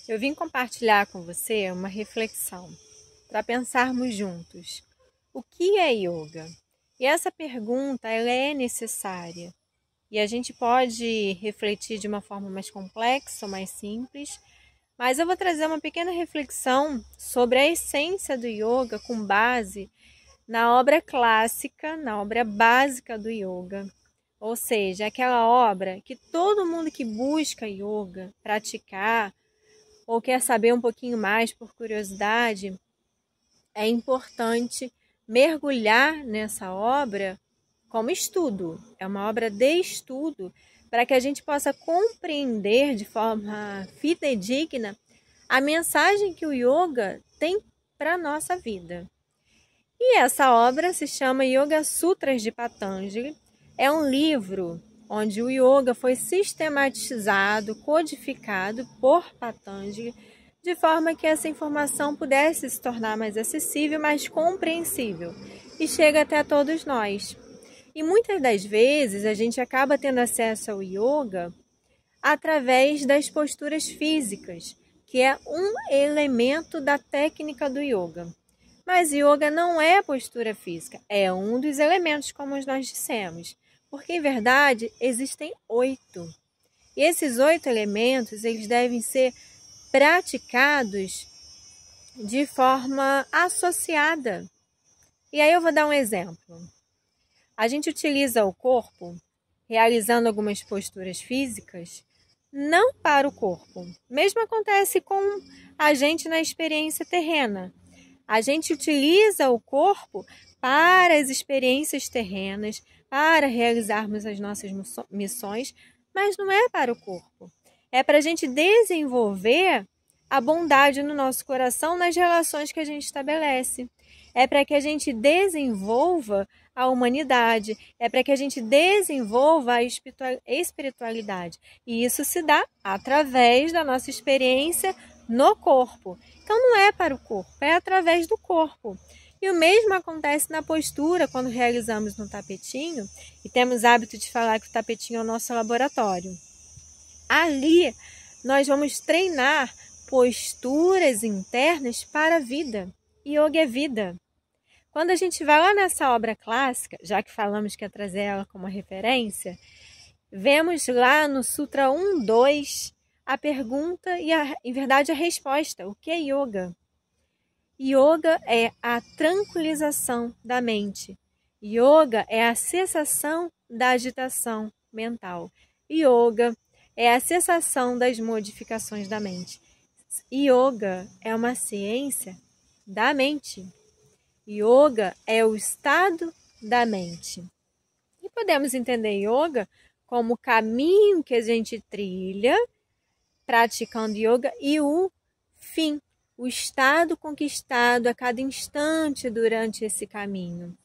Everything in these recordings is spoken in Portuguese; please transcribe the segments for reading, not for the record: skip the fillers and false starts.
Eu vim compartilhar com você uma reflexão para pensarmos juntos. O que é yoga? E essa pergunta ela é necessária e a gente pode refletir de uma forma mais complexa ou mais simples, mas eu vou trazer uma pequena reflexão sobre a essência do yoga com base na obra clássica, na obra básica do yoga. Ou seja, aquela obra que todo mundo que busca yoga praticar ou quer saber um pouquinho mais por curiosidade, é importante mergulhar nessa obra como estudo. É uma obra de estudo para que a gente possa compreender de forma fidedigna a mensagem que o yoga tem para a nossa vida. E essa obra se chama Yoga Sutras de Patanjali. É um livro onde o yoga foi sistematizado, codificado por Patanjali, de forma que essa informação pudesse se tornar mais acessível, mais compreensível e chega até todos nós. E muitas das vezes a gente acaba tendo acesso ao yoga através das posturas físicas, que é um elemento da técnica do yoga. Mas yoga não é postura física, é um dos elementos, como nós dissemos. Porque, em verdade, existem 8. E esses 8 elementos, eles devem ser praticados de forma associada. E aí eu vou dar um exemplo. A gente utiliza o corpo, realizando algumas posturas físicas, não para o corpo. Mesmo acontece com a gente na experiência terrena. A gente utiliza o corpo para as experiências terrenas, para realizarmos as nossas missões, mas não é para o corpo. É para a gente desenvolver a bondade no nosso coração nas relações que a gente estabelece. É para que a gente desenvolva a humanidade, é para que a gente desenvolva a espiritualidade. E isso se dá através da nossa experiência no corpo. Então não é para o corpo, é através do corpo. E o mesmo acontece na postura, quando realizamos no tapetinho, e temos hábito de falar que o tapetinho é o nosso laboratório. Ali nós vamos treinar posturas internas para a vida. Yoga é vida. Quando a gente vai lá nessa obra clássica, já que falamos que é trazer ela como referência, vemos lá no Sutra 1.2 a pergunta e, em verdade, a resposta. O que é yoga? Yoga é a tranquilização da mente. Yoga é a cessação da agitação mental. Yoga é a cessação das modificações da mente. Yoga é uma ciência da mente. Yoga é o estado da mente. E podemos entender yoga como o caminho que a gente trilha praticando yoga e o fim, o estado conquistado a cada instante durante esse caminho.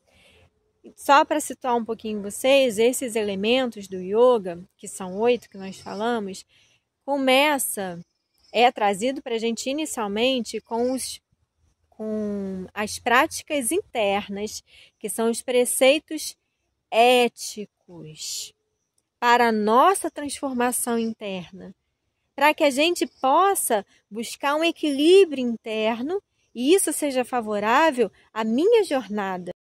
Só para situar um pouquinho vocês, esses elementos do yoga, que são 8 que nós falamos, é trazido para a gente inicialmente com as práticas internas, que são os preceitos éticos para a nossa transformação interna, para que a gente possa buscar um equilíbrio interno e isso seja favorável à minha jornada,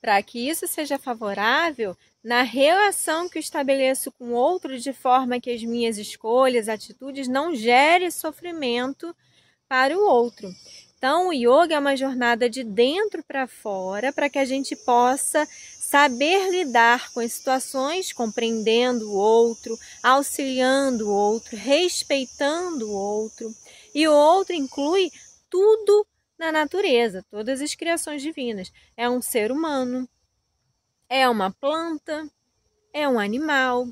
para que isso seja favorável na relação que eu estabeleço com o outro, de forma que as minhas escolhas, atitudes não gerem sofrimento para o outro. Então, o yoga é uma jornada de dentro para fora, para que a gente possa saber lidar com as situações, compreendendo o outro, auxiliando o outro, respeitando o outro. E o outro inclui tudo na natureza, todas as criações divinas. É um ser humano, é uma planta, é um animal,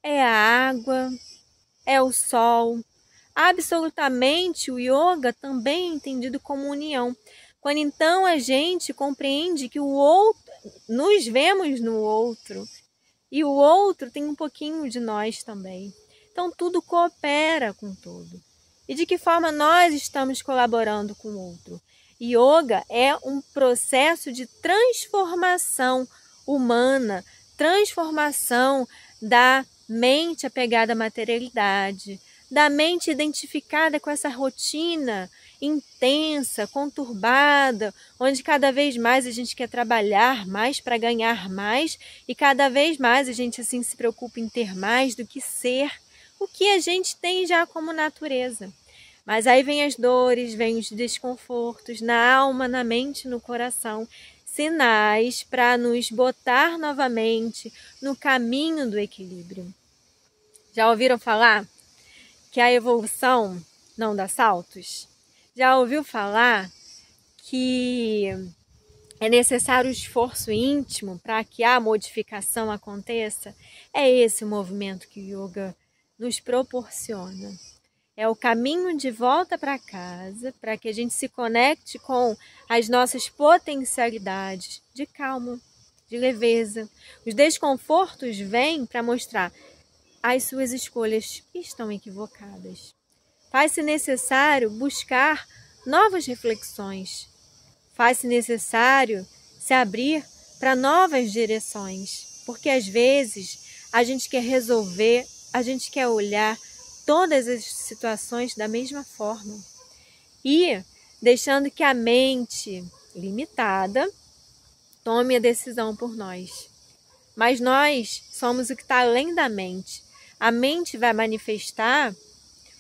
é a água, é o sol. Absolutamente, o yoga também é entendido como união. Quando então a gente compreende que o outro, nos vemos no outro, e o outro tem um pouquinho de nós também. Então tudo coopera com tudo. E de que forma nós estamos colaborando com o outro? Yoga é um processo de transformação humana, transformação da mente apegada à materialidade, da mente identificada com essa rotina intensa, conturbada, onde cada vez mais a gente quer trabalhar mais para ganhar mais e cada vez mais a gente assim se preocupa em ter mais do que ser o que a gente tem já como natureza. Mas aí vem as dores, vem os desconfortos na alma, na mente, no coração, sinais para nos botar novamente no caminho do equilíbrio. Já ouviram falar que a evolução não dá saltos? Já ouviu falar que é necessário esforço íntimo para que a modificação aconteça? É esse o movimento que o yoga nos proporciona. É o caminho de volta para casa, para que a gente se conecte com as nossas potencialidades de calma, de leveza. Os desconfortos vêm para mostrar as suas escolhas estão equivocadas. Faz-se necessário buscar novas reflexões. Faz-se necessário se abrir para novas direções. Porque às vezes a gente quer resolver, a gente quer olhar todas as situações da mesma forma. E deixando que a mente limitada tome a decisão por nós. Mas nós somos o que está além da mente. A mente vai manifestar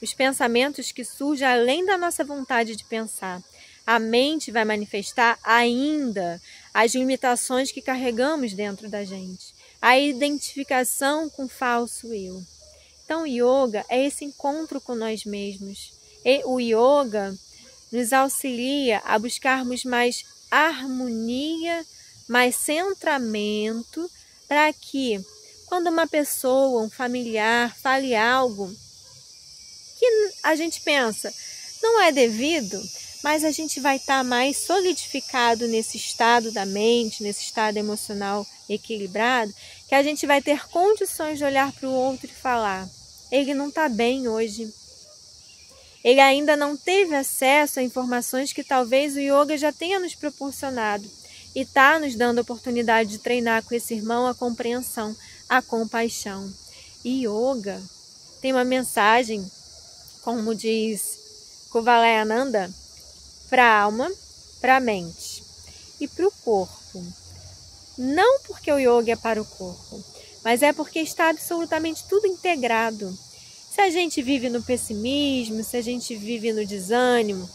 os pensamentos que surgem além da nossa vontade de pensar. A mente vai manifestar ainda as limitações que carregamos dentro da gente. A identificação com o falso eu. Então, o yoga é esse encontro com nós mesmos. E o yoga nos auxilia a buscarmos mais harmonia, mais centramento, para que, quando uma pessoa, um familiar, fale algo que a gente pensa, não é devido, mas a gente vai estar mais solidificado nesse estado da mente, nesse estado emocional equilibrado, que a gente vai ter condições de olhar para o outro e falar, ele não está bem hoje. Ele ainda não teve acesso a informações que talvez o yoga já tenha nos proporcionado e está nos dando a oportunidade de treinar com esse irmão a compreensão, a compaixão. E yoga tem uma mensagem, como diz Kuvalayananda, para a alma, para a mente e para o corpo. Não porque o yoga é para o corpo, mas é porque está absolutamente tudo integrado. Se a gente vive no pessimismo, se a gente vive no desânimo,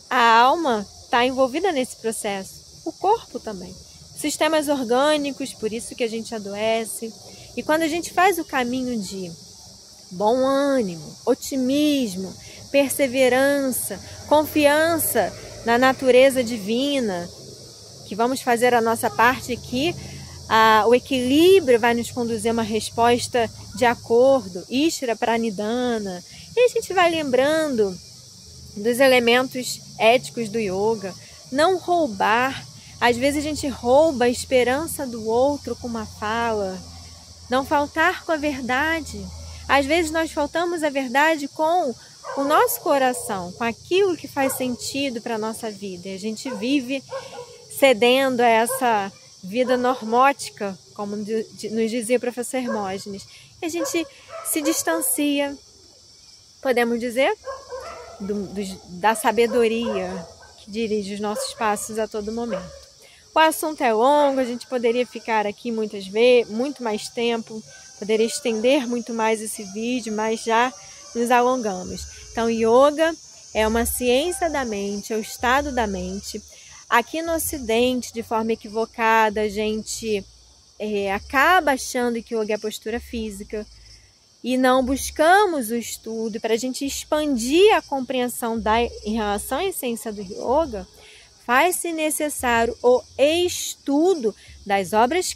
a alma está envolvida nesse processo. O corpo também. Sistemas orgânicos, por isso que a gente adoece. E quando a gente faz o caminho de bom ânimo, otimismo, perseverança, confiança na natureza divina, que vamos fazer a nossa parte aqui, o equilíbrio vai nos conduzir a uma resposta de acordo, Ishvara Pranidhana. E a gente vai lembrando dos elementos éticos do yoga, não roubar. Às vezes a gente rouba a esperança do outro com uma fala, não faltar com a verdade. Às vezes nós faltamos a verdade com o nosso coração, com aquilo que faz sentido para a nossa vida. E a gente vive cedendo a essa vida normótica, como nos dizia o professor Hermógenes. E a gente se distancia, podemos dizer, da sabedoria que dirige os nossos passos a todo momento. O assunto é longo, a gente poderia ficar aqui muitas vezes, muito mais tempo, poderia estender muito mais esse vídeo, mas já nos alongamos. Então, yoga é uma ciência da mente, é o estado da mente. Aqui no Ocidente, de forma equivocada, a gente acaba achando que yoga é postura física e não buscamos o estudo para a gente expandir a compreensão em relação à essência do yoga. Faz-se necessário o estudo das obras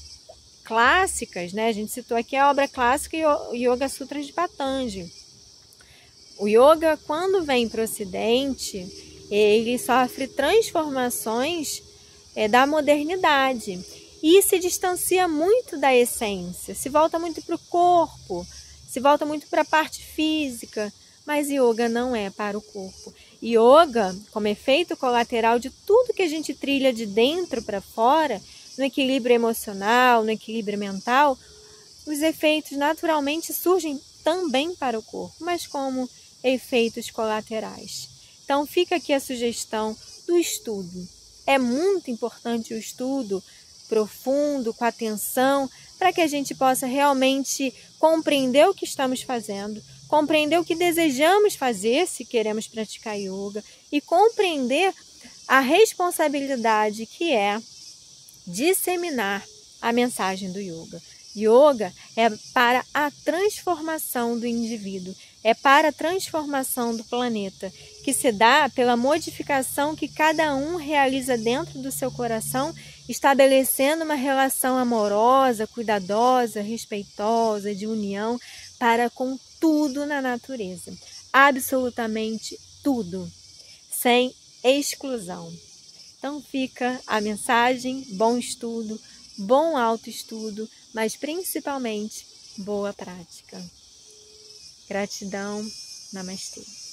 clássicas, né? A gente citou aqui a obra clássica e o Yoga Sutras de Patanjali. O yoga, quando vem para o Ocidente, ele sofre transformações da modernidade e se distancia muito da essência, se volta muito para o corpo, se volta muito para a parte física, mas yoga não é para o corpo. Yoga, como efeito colateral de tudo que a gente trilha de dentro para fora, no equilíbrio emocional, no equilíbrio mental, os efeitos naturalmente surgem também para o corpo, mas como efeitos colaterais. Então fica aqui a sugestão do estudo. É muito importante o estudo profundo, com atenção, para que a gente possa realmente compreender o que estamos fazendo, compreender o que desejamos fazer se queremos praticar yoga e compreender a responsabilidade que é disseminar a mensagem do yoga. Yoga é para a transformação do indivíduo, é para a transformação do planeta, que se dá pela modificação que cada um realiza dentro do seu coração, estabelecendo uma relação amorosa, cuidadosa, respeitosa, de união para com tudo na natureza. Absolutamente tudo, sem exclusão. Então fica a mensagem, bom estudo, bom autoestudo, mas principalmente boa prática. Gratidão, namastê.